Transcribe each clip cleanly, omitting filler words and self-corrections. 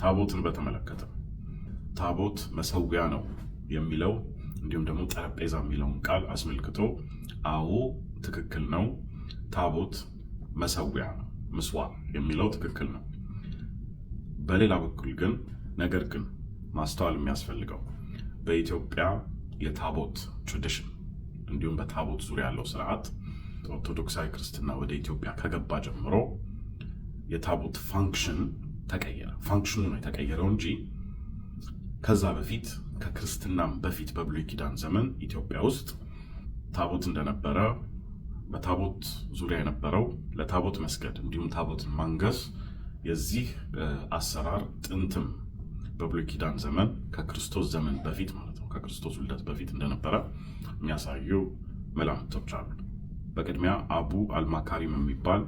ታቦትን በተመለከተ ታቦት መሰዊያ ነው የሚለው እንዲሁም ደግሞ ጠረጴዛ የሚለውን ቃል አስመልክቶ አዎ ትክክል ነው። ታቦት መሰዊያ ነው፣ ምስዋዕ የሚለው ትክክል ነው። በሌላ በኩል ግን ነገር ግን ማስተዋል የሚያስፈልገው በኢትዮጵያ የታቦት ትራዲሽን እንዲሁም በታቦት ዙሪያ ያለው ስርዓት ኦርቶዶክሳዊ ክርስትና ወደ ኢትዮጵያ ከገባ ጀምሮ የታቦት ፋንክሽን ተቀየረ። ፋንክሽኑ ነው የተቀየረው እንጂ ከዛ በፊት ከክርስትናም በፊት በብሉይ ኪዳን ዘመን ኢትዮጵያ ውስጥ ታቦት እንደነበረ በታቦት ዙሪያ የነበረው ለታቦት መስገድ እንዲሁም ታቦትን ማንገስ የዚህ አሰራር ጥንትም በብሉይ ኪዳን ዘመን ከክርስቶስ ዘመን በፊት ማለት ነው ከክርስቶስ ውልደት በፊት እንደነበረ የሚያሳዩ መላምቶች አሉ። በቅድሚያ አቡ አልማካሪም የሚባል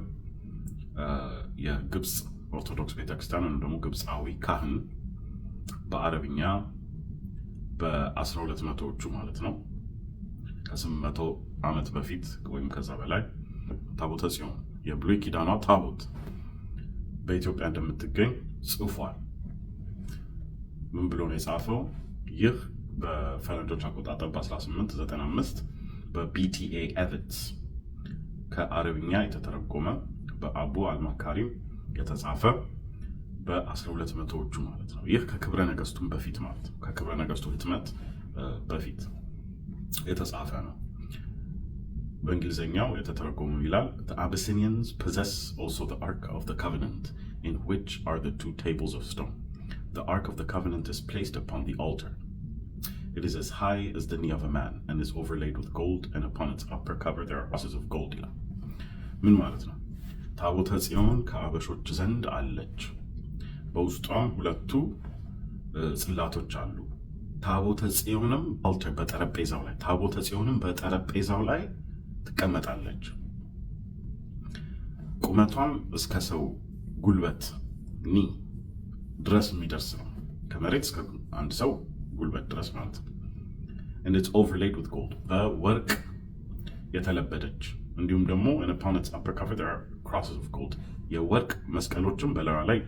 የግብፅ ኦርቶዶክስ ቤተክርስቲያን ወይም ደግሞ ግብፃዊ ካህን በአረብኛ በ1200ዎቹ ማለት ነው ከ800 ዓመት በፊት ወይም ከዛ በላይ ታቦተ ጽዮን የብሉይ ኪዳኗ ታቦት በኢትዮጵያ እንደምትገኝ ጽፏል። ምን ብሎ ነው የጻፈው? ይህ በፈረንጆች አቆጣጠር በ1895 በቢቲኤ ኤቪትስ ከአረብኛ የተተረጎመ በአቡ አልማካሪም የተጻፈ በ1200ዎቹ ማለት ነው። ይህ ከክብረ ነገስቱም በፊት ማለት ነው ከክብረ ነገስቱ ህትመት በፊት የተጻፈ ነው። በእንግሊዝኛው የተተረጎመው ይላል The Abyssinians possess also the Ark of the Covenant in which are the 2 tables of stone. The Ark of the Covenant is placed upon the altar. It is as high as the knee of a man and is overlaid with gold, and upon its upper cover there are crosses of gold. ምን ማለት ነው? ታቦተ ጽዮን ከአበሾች ዘንድ አለች፣ በውስጧም 2 ጽላቶች አሉ። ታቦተ ጽዮንም አልተር በጠረጴዛው ላይ ታቦተ ጽዮንም በጠረጴዛው ላይ ትቀመጣለች። ቁመቷም እስከ ሰው ጉልበት ኒ ድረስ የሚደርስ ነው። ከመሬት እስከ አንድ ሰው ጉልበት ድረስ ማለት ነው። and it's overlaid with gold በወርቅ የተለበደች እንዲሁም ደግሞ and upon its upper cover there are crosses of gold የወርቅ መስቀሎችም በላዩ ላይ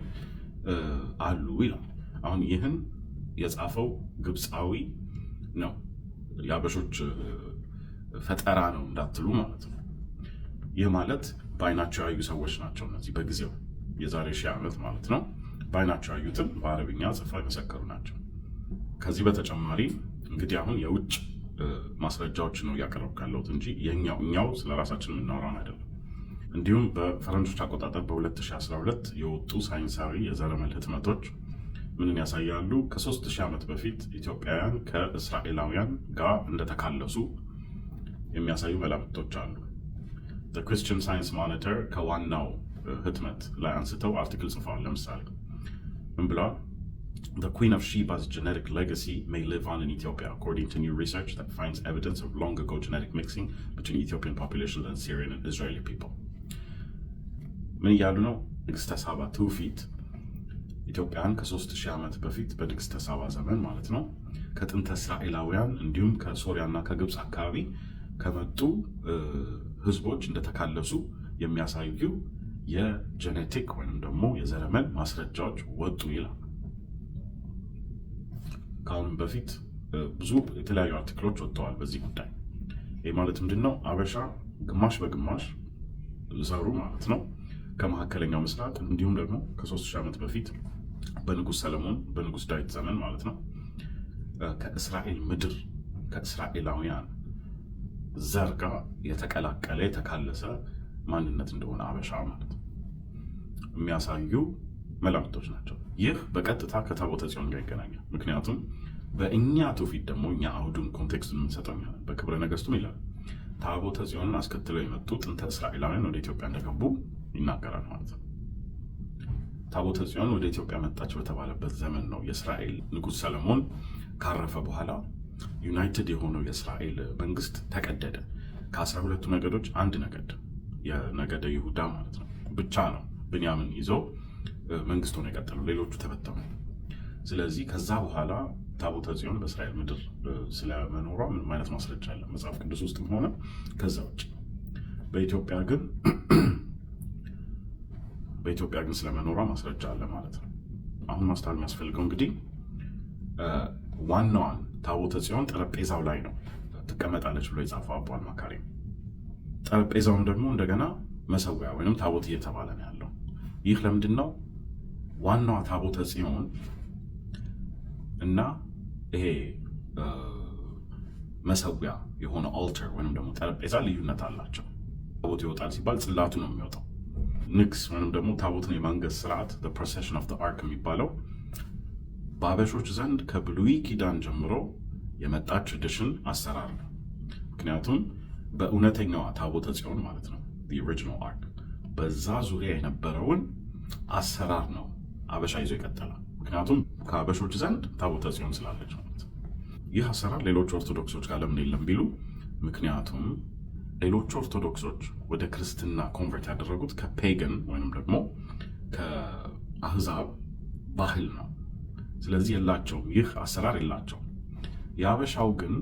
አሉ ይላል። አሁን ይህን የጻፈው ግብፃዊ ነው። የአበሾች ፈጠራ ነው እንዳትሉ ማለት ነው። ይህ ማለት በአይናቸው ያዩ ሰዎች ናቸው እነዚህ በጊዜው የዛሬ 1000 ዓመት ማለት ነው። በአይናቸው ያዩትን በአረብኛ ጽፈው የመሰከሩ ናቸው። ከዚህ በተጨማሪ እንግዲህ አሁን የውጭ ማስረጃዎች ነው እያቀረብኩ ያለሁት እንጂ እኛው ስለ ራሳችን የምናወራው አይደለም። እንዲሁም በፈረንጆች አቆጣጠር በ2012 የወጡ ሳይንሳዊ የዘረመል ህትመቶች ምንን ያሳያሉ? ከ3000 ዓመት በፊት ኢትዮጵያውያን ከእስራኤላውያን ጋር እንደተካለሱ የሚያሳዩ መላምቶች አሉ። The Christian Science Monitor ከዋናው ህትመት ላይ አንስተው አርቲክል ጽፈዋል። ለምሳሌ ምን ብለዋል? The Queen of Sheba's genetic legacy may live on in Ethiopia, according to new research that finds evidence of long ago genetic mixing between Ethiopian populations and Syrian and Israeli people. ምን እያሉ ነው? ንግሥተ ሳባ ትውፊት ኢትዮጵያን ከ3000 ዓመት በፊት በንግሥተ ሳባ ዘመን ማለት ነው ከጥንተ እስራኤላውያን እንዲሁም ከሶሪያና ከግብፅ አካባቢ ከመጡ ህዝቦች እንደተካለሱ የሚያሳዩ የጄኔቲክ ወይም ደግሞ የዘረመል ማስረጃዎች ወጡ ይላል። ከአሁንም በፊት ብዙ የተለያዩ አርቲክሎች ወጥተዋል በዚህ ጉዳይ። ይህ ማለት ምንድነው? አበሻ ግማሽ በግማሽ ዘሩ ማለት ነው ከመካከለኛው ምስራቅ እንዲሁም ደግሞ ከ3000 ዓመት በፊት በንጉስ ሰለሞን በንጉስ ዳዊት ዘመን ማለት ነው ከእስራኤል ምድር ከእስራኤላውያን ዘር ጋር የተቀላቀለ የተካለሰ ማንነት እንደሆነ አበሻ ማለት የሚያሳዩ መላምቶች ናቸው። ይህ በቀጥታ ከታቦተ ጽዮን ጋር ይገናኛል። ምክንያቱም በእኛ ትውፊት ደግሞ እኛ አሁዱን ኮንቴክስቱን የምንሰጠው በክብረ ነገስቱም ይላል ታቦተ ጽዮንን አስከትለው የመጡ ጥንተ እስራኤላውያን ወደ ኢትዮጵያ እንደገቡ ይናገራል ማለት ነው። ታቦተ ጽዮን ወደ ኢትዮጵያ መጣች በተባለበት ዘመን ነው የእስራኤል ንጉስ ሰለሞን ካረፈ በኋላ ዩናይትድ የሆነው የእስራኤል መንግስት ተቀደደ። ከ12ቱ ነገዶች አንድ ነገድ የነገደ ይሁዳ ማለት ነው ብቻ ነው ብንያምን ይዞ መንግስቱ ነው የቀጠለው፣ ሌሎቹ ተበተኑ። ስለዚህ ከዛ በኋላ ታቦተ ጽዮን በእስራኤል ምድር ስለመኖሯ ምንም አይነት ማስረጃ አለ መጽሐፍ ቅዱስ ውስጥም ሆነ ከዛ ውጭ። በኢትዮጵያ ግን ስለመኖሯ ማስረጃ አለ ማለት ነው። አሁን ማስተዋል የሚያስፈልገው እንግዲህ ዋናዋን ታቦተ ጽዮን ጠረጴዛው ላይ ነው ትቀመጣለች ብሎ የጻፈው አባ አልማካሪ። ጠረጴዛውም ደግሞ እንደገና መሰዊያ ወይም ታቦት እየተባለ ነው ያለው። ይህ ለምንድን ነው? ዋናዋ ታቦተ ጽዮን እና ይሄ መሰዊያ የሆነ ኦልተር ወይም ደግሞ ጠረጴዛ ልዩነት አላቸው። ታቦት ይወጣል ሲባል ጽላቱ ነው የሚወጣው። ንግስ ወይም ደግሞ ታቦትን የማንገስ ስርዓት ፕሮሴሽን ኦፍ አርክ የሚባለው በአበሾች ዘንድ ከብሉይ ኪዳን ጀምሮ የመጣ ትራዲሽን አሰራር ነው። ምክንያቱም በእውነተኛዋ ታቦተ ጽዮን ማለት ነው ኦሪጂናል አርክ በዛ ዙሪያ የነበረውን አሰራር ነው አበሻ ይዞ ይቀጥላል። ምክንያቱም ከአበሾች ዘንድ ታቦተ ጽዮን ስላለች ማለት ነው። ይህ አሰራር ሌሎች ኦርቶዶክሶች ጋር ለምን የለም ቢሉ፣ ምክንያቱም ሌሎች ኦርቶዶክሶች ወደ ክርስትና ኮንቨርት ያደረጉት ከፔገን ወይም ደግሞ ከአህዛብ ባህል ነው። ስለዚህ የላቸውም፣ ይህ አሰራር የላቸውም። የአበሻው ግን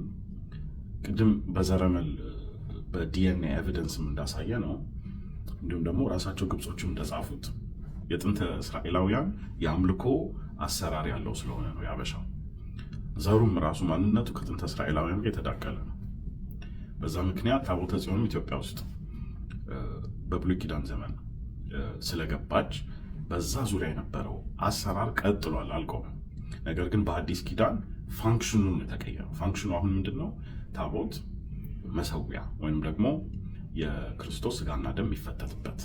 ቅድም በዘረመል በዲኤንኤ ኤቪደንስም እንዳሳየ ነው፣ እንዲሁም ደግሞ ራሳቸው ግብጾችም እንደጻፉት የጥንተ እስራኤላውያን የአምልኮ አሰራር ያለው ስለሆነ ነው የአበሻው። ዘሩም ራሱ ማንነቱ ከጥንተ እስራኤላውያን ጋር የተዳቀለ ነው። በዛ ምክንያት ታቦተ ጽዮን ኢትዮጵያ ውስጥ በብሉይ ኪዳን ዘመን ስለገባች በዛ ዙሪያ የነበረው አሰራር ቀጥሏል፣ አልቆመም። ነገር ግን በአዲስ ኪዳን ፋንክሽኑን የተቀየረው። ፋንክሽኑ አሁን ምንድን ነው? ታቦት መሰዊያ ወይም ደግሞ የክርስቶስ ስጋና ደም የሚፈተትበት